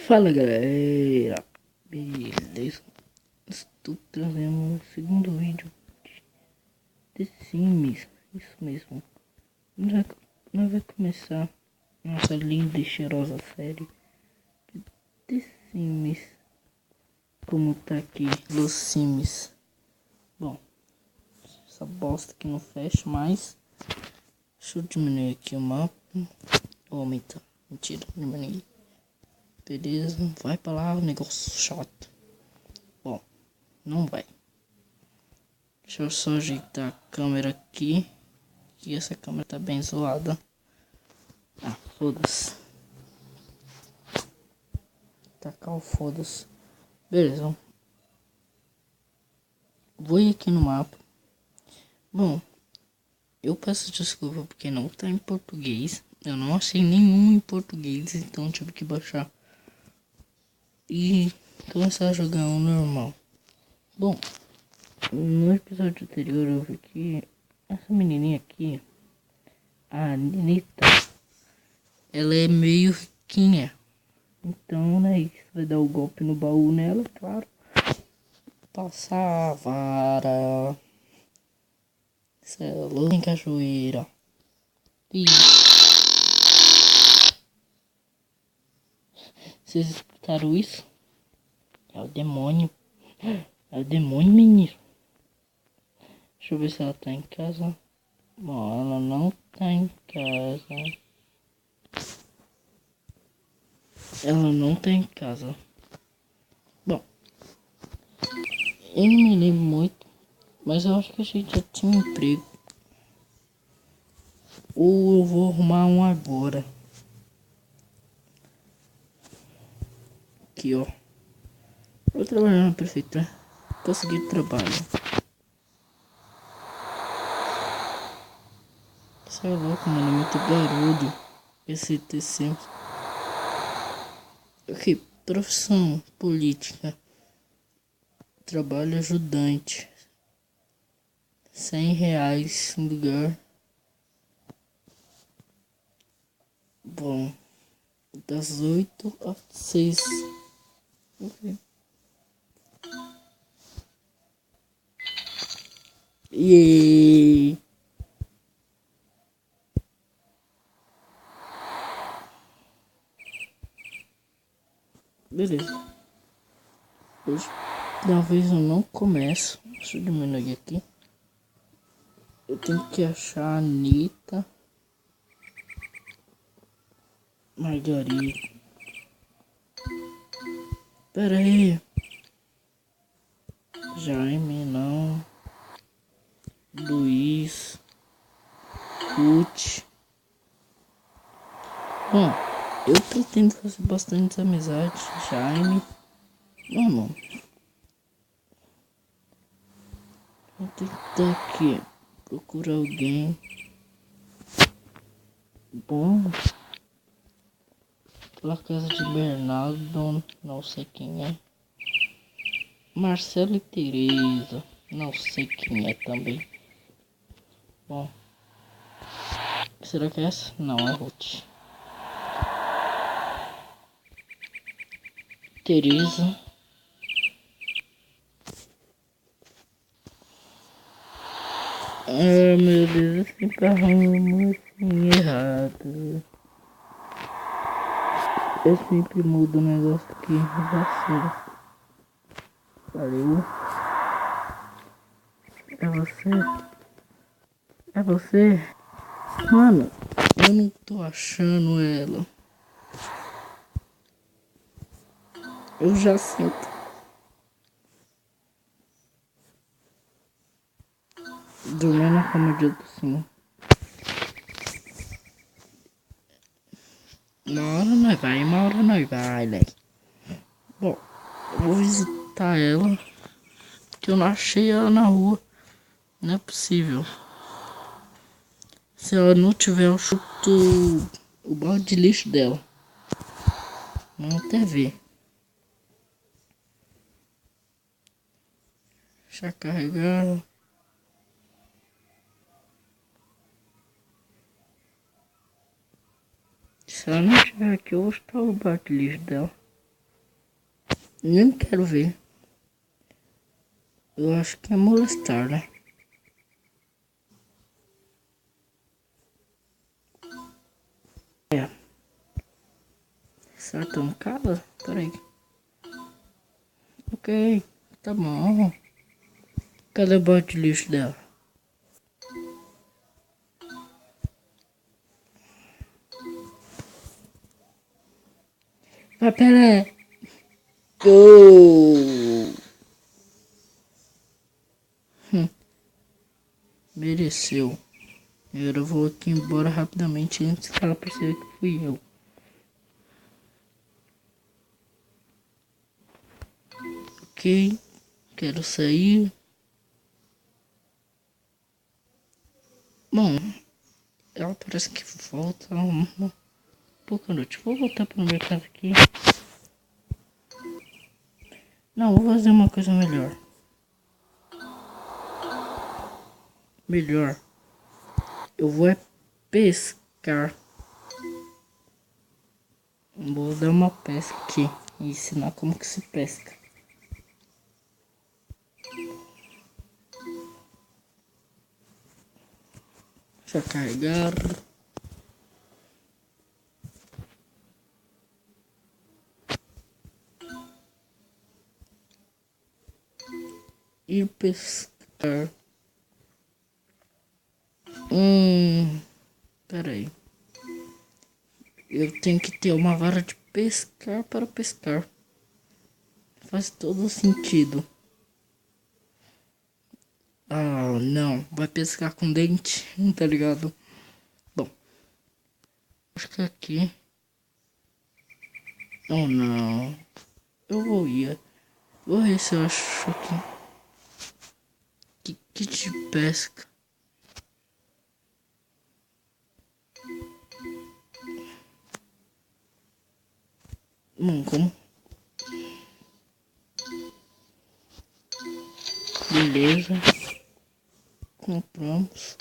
Fala galera, beleza? Estou trazendo o segundo vídeo de The Sims, isso mesmo. Nós vai começar nossa linda e cheirosa série de The Sims. Como tá aqui, Los Sims. Bom, essa bosta aqui não fecha mais. Deixa eu diminuir aqui o mapa. Ou aumentar, mentira, diminuir. Beleza, vai pra lá, o negócio chato. Bom, não vai. Deixa eu só ajeitar a câmera aqui. Que essa câmera tá bem zoada. Ah, foda-se. Tacar o foda-se. Beleza. Vou ir aqui no mapa. Bom, eu peço desculpa porque não tá em português. Eu não achei nenhum em português, então tive que baixar. E começar a jogar um normal. Bom, no episódio anterior eu vi que essa menininha aqui, a Anitta, ela é meio riquinha. Então, né, você vai dar o golpe no baú nela, claro. Passar a vara. Celo em cachoeira. E... vocês escutaram isso? É o demônio. É o demônio, menino. Deixa eu ver se ela tá em casa. Bom, ela não tá em casa. Ela não tá em casa. Bom, eu não me lembro muito, mas eu acho que a gente já tinha um emprego. Ou eu vou arrumar um agora. Aqui, ó. Vou trabalhar na prefeitura. Consegui trabalho. Você é louco, mano. É muito barulho. Esse TC. Ok, profissão política. Trabalho ajudante. R$ 100 em lugar. Bom, das 8 às 6. Ok. E beleza. Hoje, talvez eu não começo. Deixa eu diminuir aqui. Eu tenho que achar a Anitta, Margarida. Pera aí. Jaime, não. Luiz. Ruth. Bom, eu pretendo fazer bastante amizade. Jaime. Mano. Vou tentar aqui. Procurar alguém. Bom. Pela casa de Bernardo. Não sei quem é. Marcelo e Teresa. Não sei quem é também. Bom. Será que é essa? Não, é Ruth. Teresa. Ah, meu Deus, esse carro assim errado. Eu sempre mudo o negócio aqui. Vacilo. Valeu. É você? É você? Mano, eu não tô achando ela. Eu já sinto. Dormir na cama de outro sim. Uma hora nós vai, né? Bom, eu vou visitar ela. Que eu não achei ela na rua. Não é possível. Se ela não tiver, eu chuto o balde de lixo dela. Vamos até ver. Deixa eu carregar. Se ela não tiver aqui, eu vou chutar o balde de lixo dela. Nem quero ver. Eu acho que é molestar, né? É. Certo, não cala? Peraí. Ok, tá bom. Cadê o bote de lixo dela? Vai, pera. Oh. Mereceu. Agora eu vou aqui embora rapidamente antes que ela perceba que fui eu. Ok, quero sair. Bom, ela parece que volta uma pouca noite. Vou voltar pro mercado aqui. Não, vou fazer uma coisa melhor. Melhor. Eu vou é pescar. Vou dar uma pesca aqui e ensinar como que se pesca. Deixa eu carregar. Ir pescar. Pera aí. Eu tenho que ter uma vara de pescar para pescar. Faz todo sentido. Ah, não. Vai pescar com dente, tá ligado? Bom, acho que aqui. Oh, não. Eu vou ir. Vou ver se eu acho aqui. Que kit de pesca. Como? Beleza. Compramos.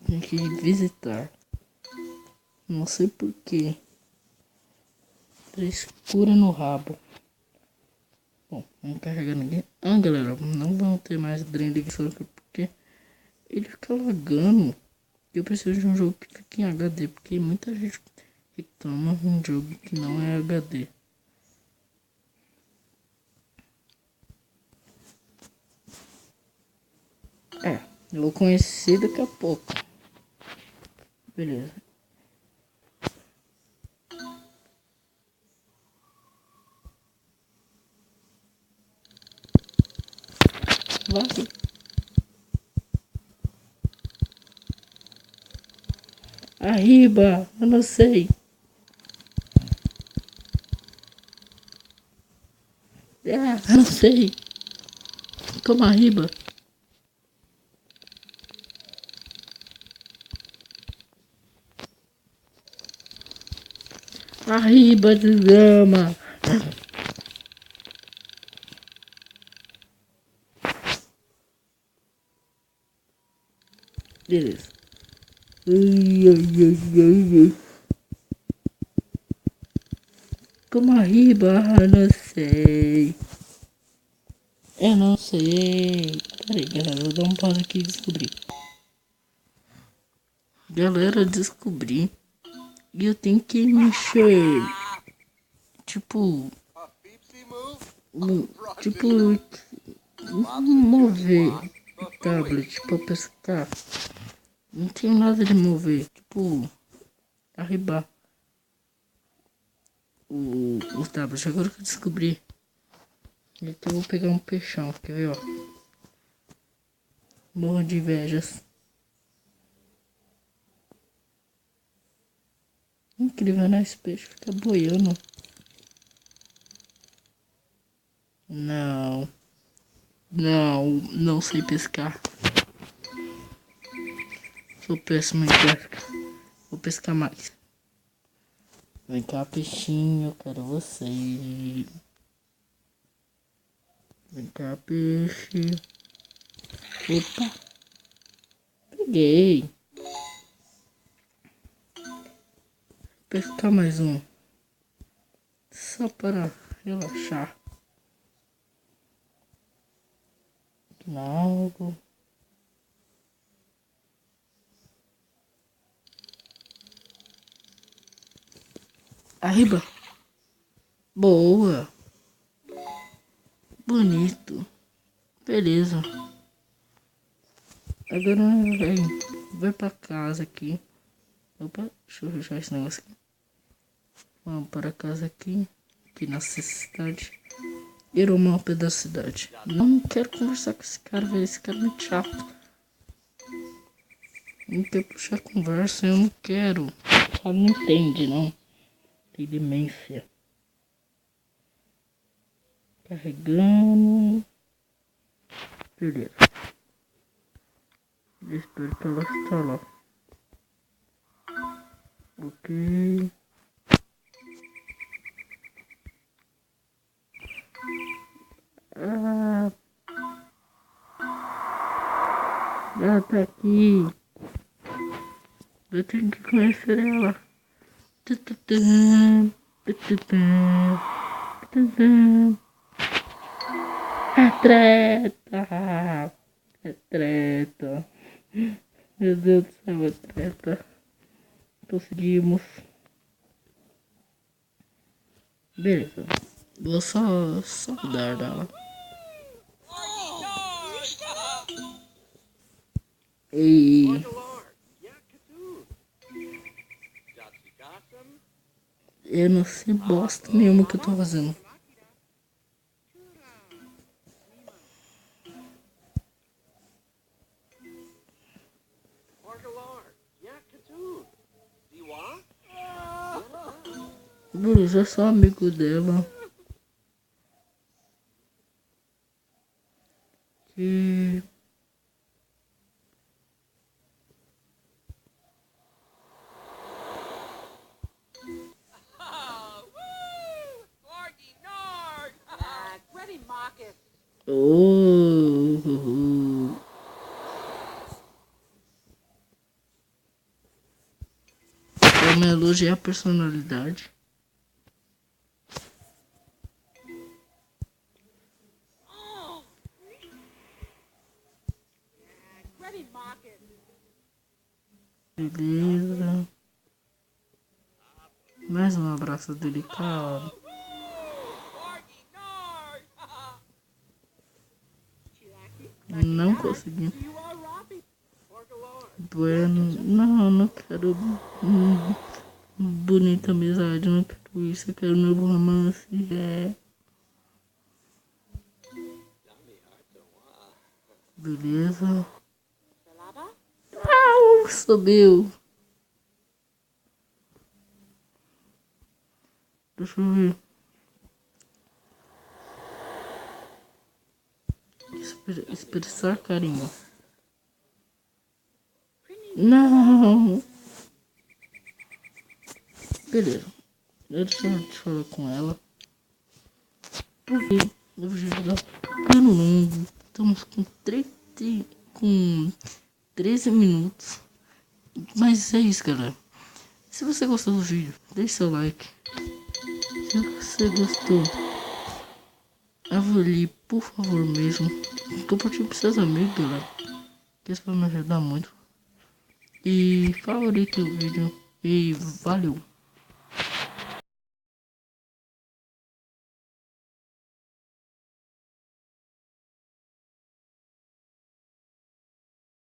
Tem que visitar. Não sei porquê. Frescura no rabo. Bom, vamos carregando aqui. Ah, galera, não vão ter mais Drender porque ele fica lagando. Eu preciso de um jogo que fique em HD, porque muita gente reclama de um jogo que não é HD. É, eu vou conhecer daqui a pouco. Beleza. Vai. Arriba, eu não sei. Eu não sei. Como arriba? Arriba, desgrama. Beleza. Ai, ai, ai, ai, ai. Como arriba? Eu não sei. Eu não sei. Peraí, galera, vou dar um pause aqui e descobrir. Galera, descobri. E eu tenho que mexer. Tipo. Tipo. Mover o tablet pra pescar. Não tem nada de mover. Tipo. Arribar o tablet. Agora que eu descobri. Então eu vou pegar um peixão. Quer ver, ó? Morro de invejas. Incrível, né? Esse peixe fica boiando. Não. Não, não sei pescar. Sou péssimo em pesca. Vou pescar mais. Vem cá, peixinho, eu quero você. Vem cá, peixe. Opa, peguei. Pescar mais um. só para relaxar. Algo. Arriba. Boa. Bonito. Beleza. Agora vai pra casa aqui. Opa, deixa eu fechar esse negócio aqui. Vamos para casa aqui. Aqui na cidade. Ir ao mapa da cidade. Não quero conversar com esse cara, velho. Esse cara é muito chato. Não quero puxar conversa, eu não quero. O cara não entende, não. Tem demência. Carregando. Beleza. Espero que ela está lá. Ok. Ela tá aqui. Eu tenho que conhecer ela. É treta. É treta. Meu Deus do céu, é treta. Conseguimos. Beleza. Vou só dar ela. E eu não sei bosta nenhuma que eu tô fazendo. Beleza, eu sou amigo dela. Que oh. Eu me elogiei a personalidade. Beleza. Mais um abraço delicado. Não consegui. Bueno, não quero bonita amizade, não quero isso, eu quero novo romance. Beleza. Subiu. Deixa eu ver. Expressar carinho. Não. Beleza. Deixa eu falar com ela. Porque eu vou jogar pelo longo. Estamos com 13 minutos. Mas é isso, galera. Se você gostou do vídeo, deixe seu like. Se você gostou, avalie, por favor mesmo. Compartilhe com seus amigos, galera. Que isso vai me ajudar muito. E favorite o vídeo. E valeu.